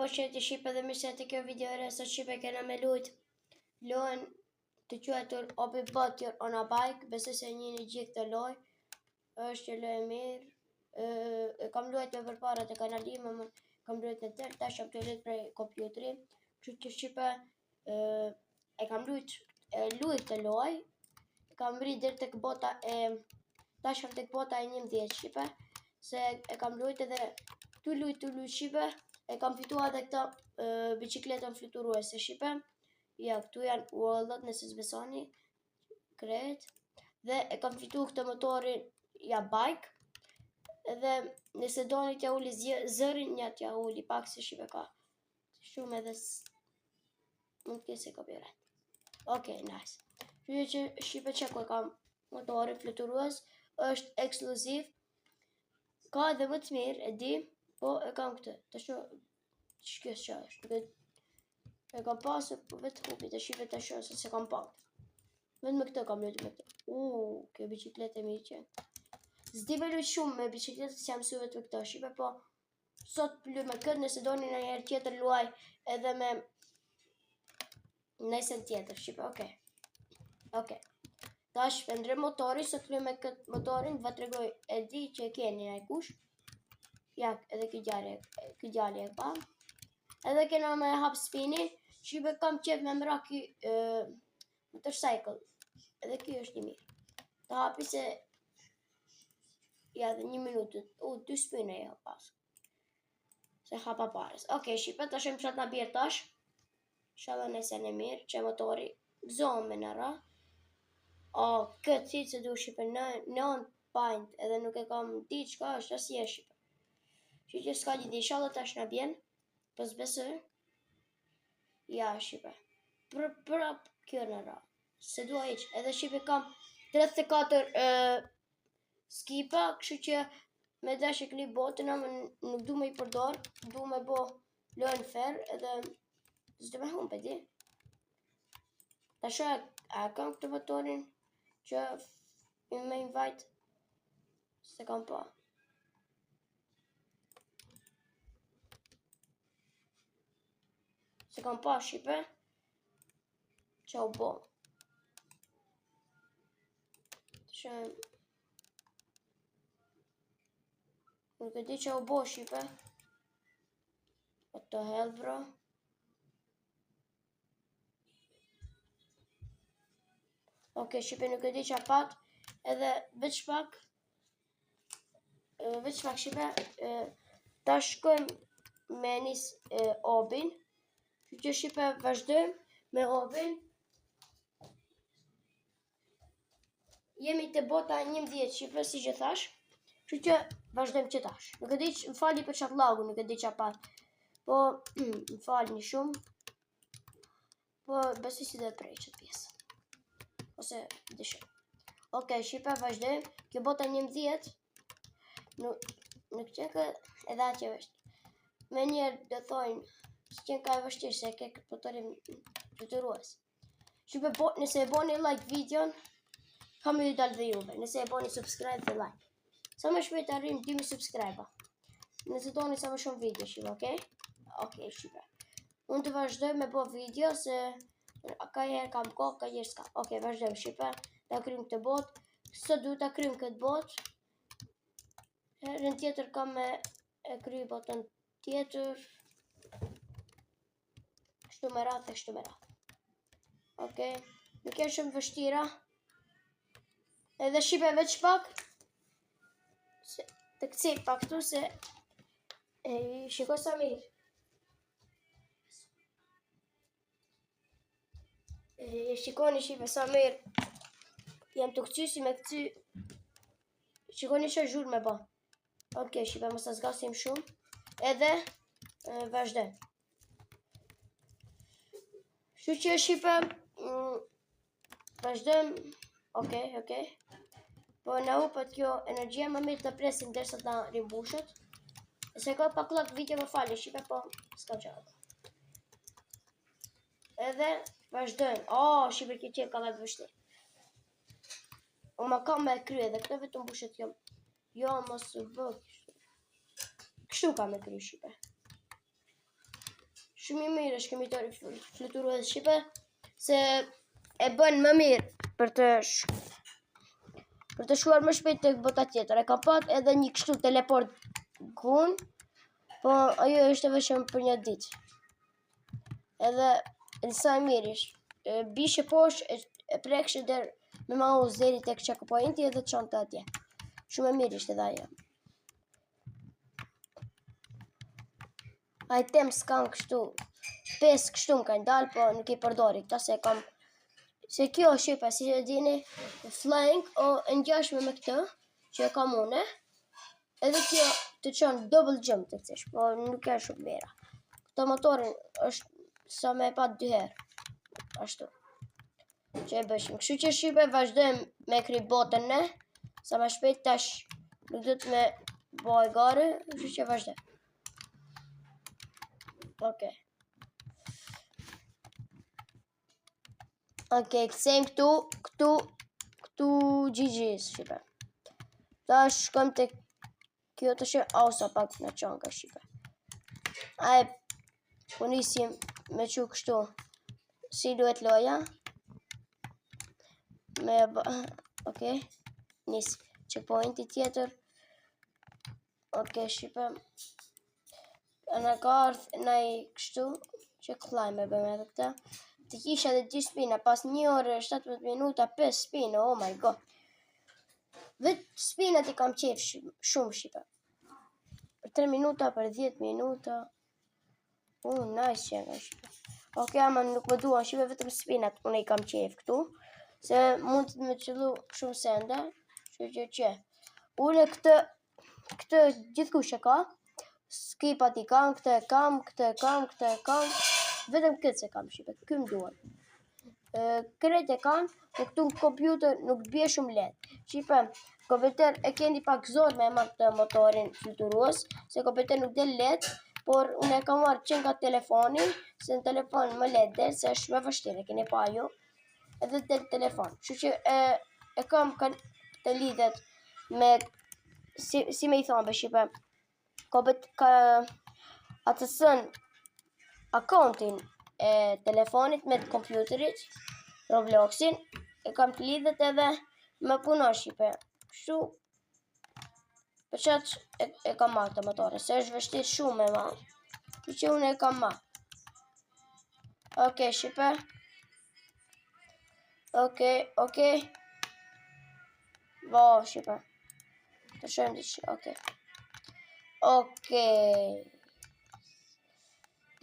po që ti shqipe dhe mirë se të kjo video e resa shqipe kena me lujt lojën të quajtur Obi Botjor on a bike, besoj se njëni gjithë të loj, është lojë e mirë, kam luajt me përpara të kanalime, kam luajt në tërë, tash jam të luajt prej kompjuteri, kështu që shqipe e kam luajt të loj, kam rri deri tek bota e, tash jam tek bota e 11 shqipe, se e kam luajt edhe tu luajt shqipe, e kam fituar edhe këta bicikletën fluturuese shqipe. Ja, këtu janë worldet nëse s'besoni, krejt. Dhe e kam fituar këtë motorin, ja, bike. Edhe nëse doni t'ja uli zërin, ja t'ja uli pak se shqipe ka shumë edhe mund t'ke se copyright. Okej, nice. Shqipe që shqipe që ku e kam motorin fluturues, është ekskluziv. Ka edhe më të mirë, e di, po e kam këtë. Të shumë, shkjo që është. E kam pasur, po vetë hupi të shqipe të shumë, se kam pak. Vetë me këtë kam lujtë me këtë. Kjo bicikletë e mirë që. S'di me lujtë shumë me bicikletë, si jam su vetë me këto shqipe, po sot luj me këtë, nëse doni në njerë tjetër luaj edhe me nëjsen tjetër shqipe, okej. Tash vendrim motori, sot luj me këtë motorin, va të regoj e di që e keni në kush. Ja, edhe këtë gjalli e pa. Edhe kena me hap spini, shqipe kam qef me mra ky motorcycle. Edhe ky është një mirë. Ta hapi se, ja dhe 1 minutë, 2 spine jo pas. Se hapa pares. Okej, shqipe, tash e më shat nga bjerë tash. Shala nëse në mirë, që motori gëzohën me në ra. Këtë si që du shqipe, non pint, edhe nuk e kam di qka është asje shqipe. Që s'ka një di, shala tash në bjen, po s'besë. Ja, shqipe. Prap kjo në ra. Se dua iq, edhe shqipe kam 34 skipa, kështu që me dash e klip botën, nuk du me i përdor, du me bo lojnë fer, edhe s'du me humpe, di. Ta shë a kam këtë motorin që me invajt, se kam pa. Se kam pa shqipe, që u bo. Që nuk e di që u bo shqipe. What the hell, bro? Okej, shqipe nuk e di që a pat. Edhe veç pak shqipe. Ta shkojmë me nis Obin. Që shqipe vazhdojmë me Obin. Jemi të bota 11 shqipe, si që thash. Që që vazhdojmë që tash. Nuk e di që më fali për qatë lagu, nuk e di që a pat. Po, më fali një shumë. Po, besoj si dhe prej qëtë pjesë. Ose, di shumë. Okej, shqipe, vazhdojmë. Kjo bota 11. Nuk që ka edhe aqe vështë. Me njerë dhe thojnë, së qenë ka e vështirë, se ke këtë motorin fluturues. Shqipe, nëse e boni like videon, kam ju dalë dhe juve. Nëse e boni subscribe dhe like. Sa më shpejt arrim 2000 subscribe-a. Nëse doni sa më shumë video, shqipe, okej? Okej, shqipe. Unë të vazhdoj me bo video, se ka njerë kam kohë, ka njerë s'ka. Okej, vazhdojmë, shqipe. Ta krym këtë bot. Sot du ta krym këtë bot. Herën tjetër kam me e kry botën tjetër. Kështu me rath e kështu me rath. Okej. Nuk janë shumë vështira. Edhe shqipe veç pak. Të këcej pak tu se shiko sa mirë. Shikoni shqipe sa mirë. Jam të këcy si me këcy. Shikoni shë zhur me ba. Okej, shqipe mos të zgasim shumë. Edhe vazhdem. Shu që shqipe vazhdem. Okej. Po në upët kjo energjia më mirë të presim derisa ta rimbushet. Se ka pak lak video më fali shqipe, po s'ka gjallë. Edhe vazhdojmë. Shqipe kjo qenë ka me vështirë. O ma kam me krye dhe këtë vetë mbushet jo. Jo, mos u bë kështu. Kështu ka me krye shqipe. shumë i mirë është këmbitari fluturues shqipe, se e bën më mirë për të shkuar më shpejt tek bota tjetër. E kam pat edhe një kështu teleport gun, po ajo ishte vetëm për një ditë. Edhe sa e mirë ishte. Bishe poshtë e prekshe der me ma u zeri tek checkpointi edhe çonte atje. Shumë e mirë ishte dhe ajo. Item s'kam kështu, 5 kështu më kanë dalë, po nuk i përdori këta se kam. Se kjo shqipe, si që dini, flying o ngjashme me këtë, që e kam une, edhe kjo të qonë double jump të këtish, po nuk e shumë mira. Këto motorin është sa me e pat 2 herë, ashtu. Që e bëshim. Kështu që shqipe vazhdojmë me kry botën ne, sa me shpejt tash nuk dhët me boj gare, kështu që vazhdojmë. Okej. Okej, kësejmë këtu GG's shqipe. Ta shkëm të kjo të shë ausa pak në qanga shqipe. Aje, po nisim me që kështu, si duhet loja. Okej, nis checkpointi tjetër. Okej, shqipe. Në ka ardhë në i kështu, që klajme bëme edhe këta. Të kisha dhe 2 spina, pas 1 orë, 17 minuta, 5 spina, oh my god. Vetë spinat i kam qef shumë shqipe. Për 3 minuta, për 10 minuta. Nice që nga shqipe. Okej, ama nuk më duan shqipe, vetëm spinat unë i kam qef këtu. Se mund të me qëllu shumë sende. Që. Unë këtë gjithkush e ka. Skipat i kam, këtë e kam. Vetëm këtë se kam shqipe, këtë më duan. Kret e kam, po këtu në kompjuter nuk bje shumë letë. Shqipe, kompjuter e kendi pak zor me marrë të motorin fluturues, se kompjuter nuk del letë, por unë e kam marrë që nga telefoni, se në telefon më letë del, se është me vështirë, e keni pa ju, edhe del telefon. Kështu që e kam të lidhet me, si me i thonë be shqipe, atësën akontin e telefonit me të kompjuterit, Robloxin, e kam të lidhet edhe me puno shqipe. Kështu, për qatë e kam marrë të motore, se është vështirë shumë me marrë. Kështu që unë e kam marrë. Okej, shqipe. Okej. Vo, shqipe. Të shëmë dhe që, okej.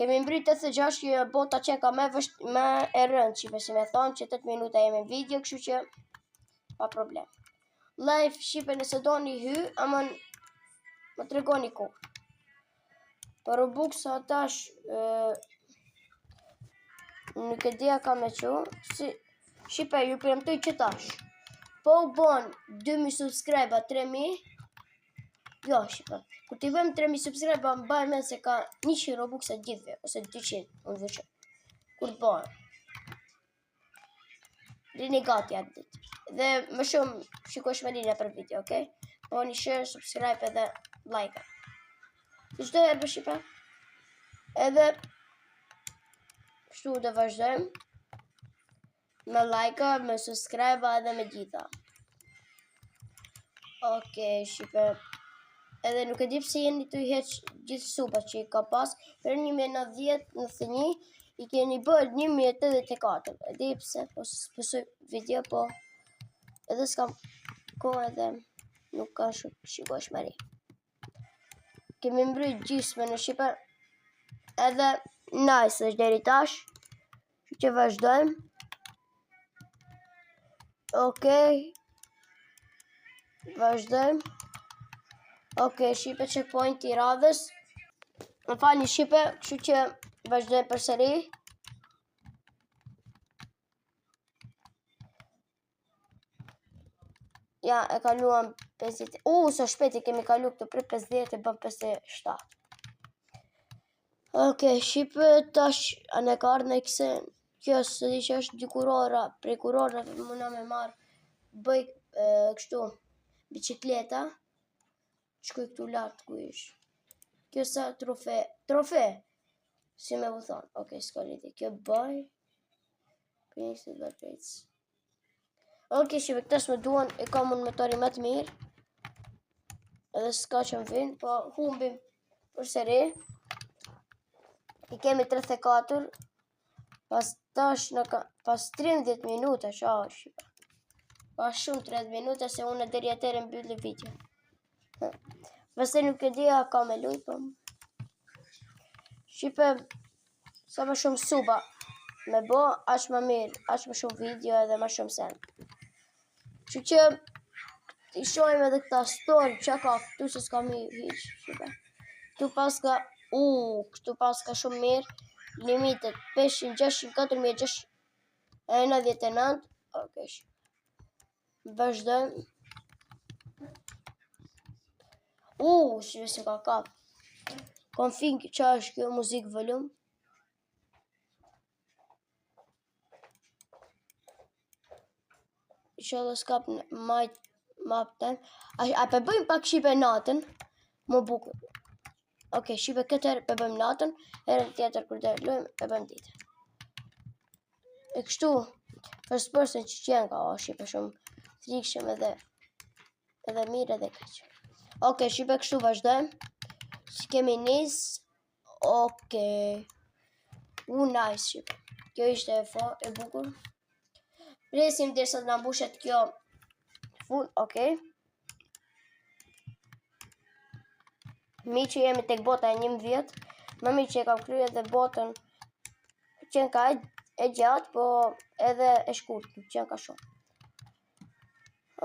Kemi mbrit 86 që bota që ka me e rëndë që si me thonë që 8 minuta jemi në video, kështu që pa problem. Live shqipe nëse do një hy, ama më të regoni ku. Për Robux sa tash nuk e dhja ka me që, shqipe ju premtoj që tash. Po u bon 2000 subscribe, 3000, jo shqipe. Kur t'i bëjmë 3000 subscribe, më bajnë me se ka 100 Robux e gjithve, ose 200, unë vëqë. Kur t'bojnë. Rini gati atë ditë. Dhe më shumë shikosh me rinja për video, okej? Po një share, subscribe edhe like. Qdo herë për shqipe? Edhe shtu dhe vazhdojmë. Me like, me subscribe edhe me gjitha. Okej, shqipe. Edhe nuk e di pse jeni të heq gjithë supat që i ka pas, për 1991 i keni bërë 1084. E di pse, po s'pësoj video, po edhe s'kam kohë edhe nuk ka shumë shikosh mëri. Kemi mbryt gjysme në shqipe, edhe nice është deri tash, që vazhdojmë. Okej, vazhdojmë. Okej, shqipe checkpoint i radhës. Më falni shqipe, kështu që vazhdojmë për sëri. Ja, e kaluam 50. Sa shpeti kemi kalu këtu për 50 e bëm 57. Okej, shqipe tash anë e ka ardhë në kësen. Kjo së di që është 2 kurora, prej kurora të muna me marë bëj kështu bicikleta. Shkuj këtu lartë ku ish. Kjo sa trofe. Si me vë thonë, okej, s'ka lidhje, kjo bëj, Phoenix dhe Gates. Okej, shive, këta s'me duan, e kam unë motori më të mirë, edhe s'ka që më vinë, po humbim për seri, i kemi 34, pas 13 minuta, shive, pa shumë 30 minuta, se unë deri atëre mbylli video. Pastaj nuk e dija ka me lujt, po shipe, sa më shumë suba me bo, aq më mirë, aq më shumë video edhe më shumë sen. Që që i shojmë edhe këta story, që ka këtu se s'ka mi hiq, shipe. Këtu pas ka, këtu pas ka shumë mirë, limitet 500, 600, 4699, okej, shipe. Vazhdojmë. Shive se ka kap. Config, që është kjo muzik volum? Që dhe s'kap në map time. A pe bëjmë pak shipe natën? Më bukur. Okej, shipe këtër pe bëjmë natën, herën tjetër kur dhe lujmë, pe bëjmë ditën. E kështu, first person që qenë ka, shipe shumë frikshëm edhe mirë edhe keq. Okej, shipe kështu vazhdojmë. Që kemi nisë. Okej. Nice, shipe. Kjo ishte e bukur. Presim derisa të na mbushet kjo full, okej. Mi që jemi tek bota e 11, më mi që e kam kryer edhe botën që ka e gjatë, po edhe e shkurt, që ka shumë.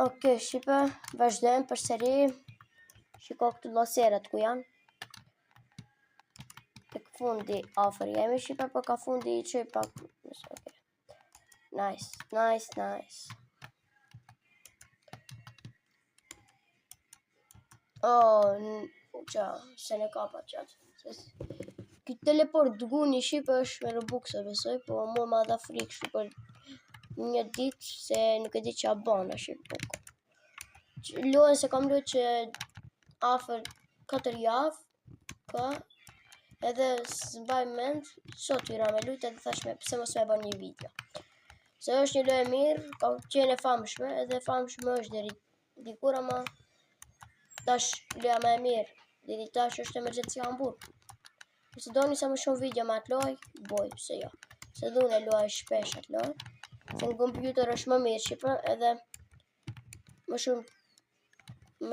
Okej, shipe, vazhdojmë për seri. Shiko këtu laserat ku janë. Tek fundi afer jemi, shipe, po ka fundi i që i pak. Okay. Nice. Se ne ka pa qatë. Këtë teleport duguni shipe është me Robux e besoj, po mua ma dha frikë shu për një ditë, se nuk e di që a banë shipe. Lojën se kam lojë që afer 4 javë, ka, edhe s'mbaj mend, sot vira me lujtë edhe thashme pse mos me bën një video. Se është një lojë mirë, ka qenë e famshme, edhe famshme është deri dikur, ama tash loja me mirë, deri tash është emergjencija Hamburg. Se doni sa më shumë video me atë lojë, boj, pse jo. Se dhune lojë shpesh atë lojë, se në kompjuter është më mirë shipe, edhe më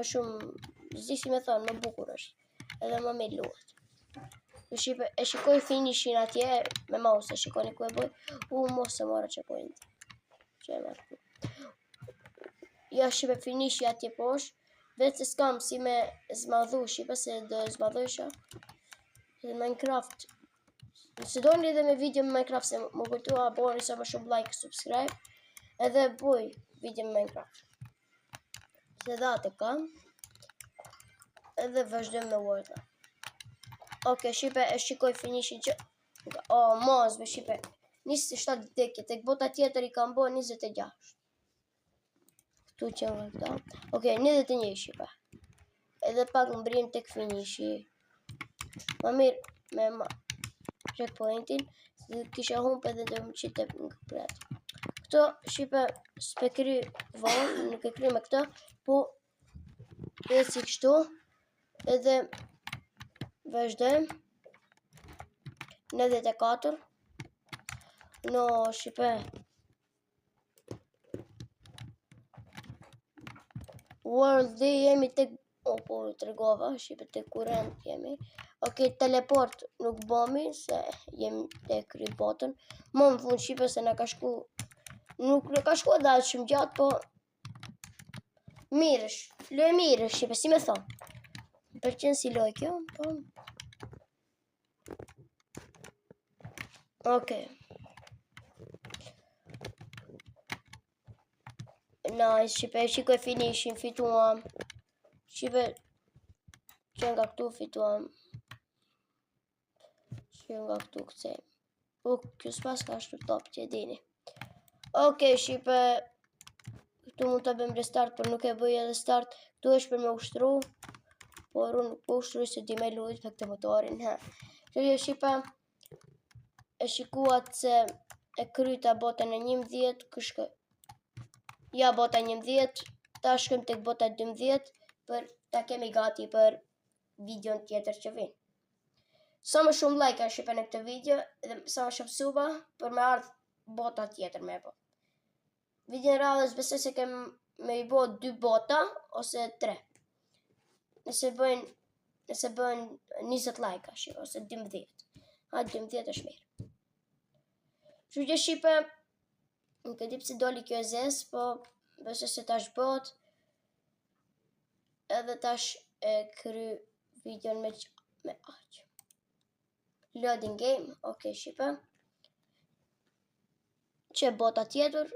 shumë, zdi si me thonë, më bukur është, edhe më mirë luat. E shikoj finishin atje, me mouse, shikoni ku e boj, mos e mora që pojnë. Që e marrë ku. Ja, shipe finishi atje posh, vetë se s'kam si me zmadhu, shipe se do zmadhojsha, edhe Minecraft. Se do një edhe me video me Minecraft, se më kujtua, boni sa më shumë like, subscribe, edhe boj video me Minecraft. Se dhate kam, edhe vazhdojmë me World. Okej, shipe, e shikoj finishin që... mos, be shipe, 27 vdekje, tek bota tjetër i kam bo 26. Këtu që nga këta. Okej, 21 shipe. Edhe pak më brim tek finishi. Ma mirë me checkpointin, se kisha hump edhe dhe më qitë nga kretë. Këto, shipe, s'pe kry vonë, nuk e kry me këta, po e si kështu, edhe vazhdojmë 94. No, shipe. World Day jemi tek... po, të regova, shipe tek kurent jemi. Okej, teleport nuk bomi, se jemi tek kry botën. Më në fund shipe se në ka shku... Nuk në ka shku edhe shumë gjatë, po... Mirësh, lojë mirësh, shipe, si me thonë. Për qenë si lojë kjo, po... Okej. Nice, shipe, shikoj finishin, fituam. Shipe, që nga këtu fituam. Që nga këtu këtësej. Kjo s'pas ka ashtu top që e dini. Okej, shipe, këtu mund të bëjmë restart, për nuk e bëj edhe start. Këtu është për me ushtru, por unë po ushtru se di me lujt për këtë motorin. Që shipe, e shikuat se e kryta botën e 11, këshkë ja bota 11, ta shkëm të bota 12, për ta kemi gati për videon tjetër që vinë. Sa më shumë like a shqipe në këtë video, dhe sa më shumë suba, për me ardhë bota tjetër me bo. Video në radhës besoj se kem me i bo 2 bota, ose 3. Nëse bëjnë 20 like a shqipe, ose 12. 12 është mirë. Që gjë shqipe, në këtë dipë si doli kjo e zes, po besoj se tash bot, edhe tash e kry videon me aq. Loading game, ok shqipe. Që bota tjetër,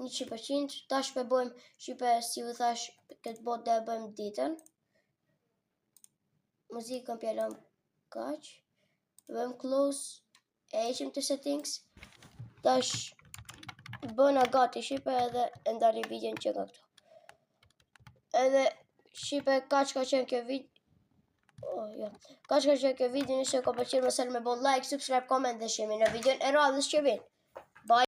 100%, tash pe bojmë shqipe si u thash, këtë bot dhe e bëjmë ditën. Muzikën pjellëm kaq, bëjmë close, e ishim të settings, tash bëna gati shqipe edhe e ndali videon që nga këto. Edhe shqipe kaq ka qenë kjo video, kaq ka qenë kjo video, nëse ka pëlqyer mos harroni me bon like, subscribe, comment dhe shihemi në videon e radhës që vjen.